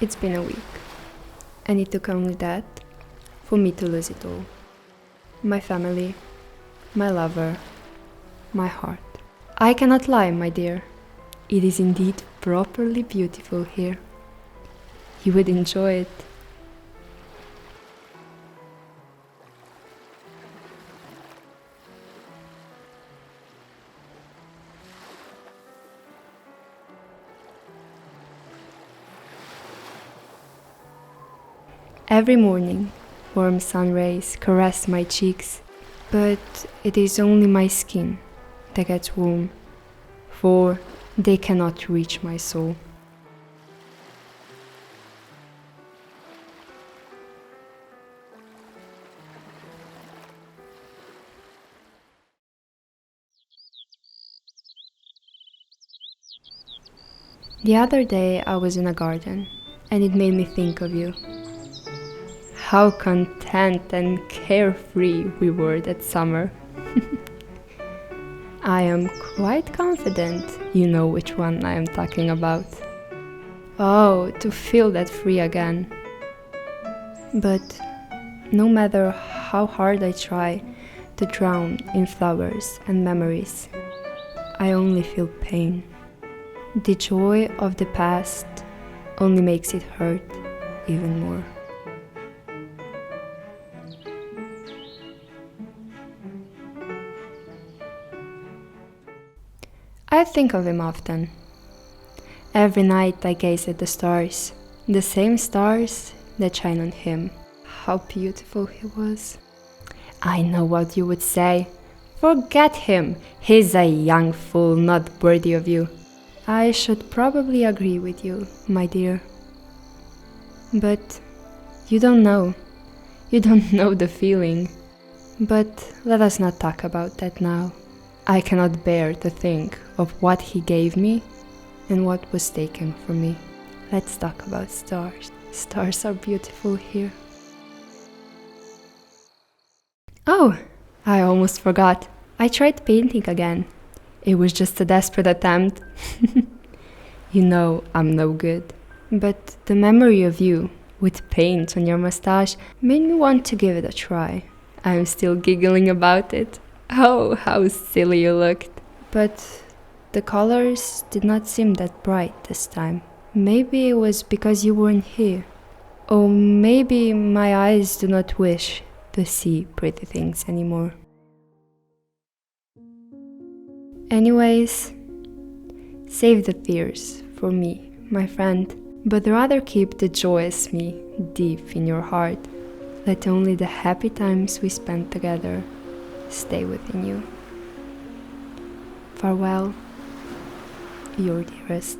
It's been a week, and it took only that for me to lose it all. My family, my lover, my heart. I cannot lie, my dear. It is indeed properly beautiful here. You would enjoy it. Every morning, warm sun rays caress my cheeks, but it is only my skin that gets warm, for they cannot reach my soul. The other day I was in a garden, and it made me think of you. How content and carefree we were that summer. I am quite confident you know which one I am talking about. Oh, to feel that free again. But no matter how hard I try to drown in flowers and memories, I only feel pain. The joy of the past only makes it hurt even more. I think of him often. Every night I gaze at the stars, the same stars that shine on him. How beautiful he was. I know what you would say. Forget him. He's a young fool, not worthy of you. I should probably agree with you, my dear. But you don't know. You don't know the feeling. But let us not talk about that now. I cannot bear to think of what he gave me and what was taken from me. Let's talk about stars. Stars are beautiful here. Oh, I almost forgot. I tried painting again. It was just a desperate attempt. You know I'm no good. But the memory of you with paint on your mustache made me want to give it a try. I'm still giggling about it. Oh, how silly you looked. But the colors did not seem that bright this time. Maybe it was because you weren't here. Or maybe my eyes do not wish to see pretty things anymore. Anyways, save the tears for me, my friend, but rather keep the joyous me deep in your heart. Let only the happy times we spent together stay within you. Farewell, your dearest.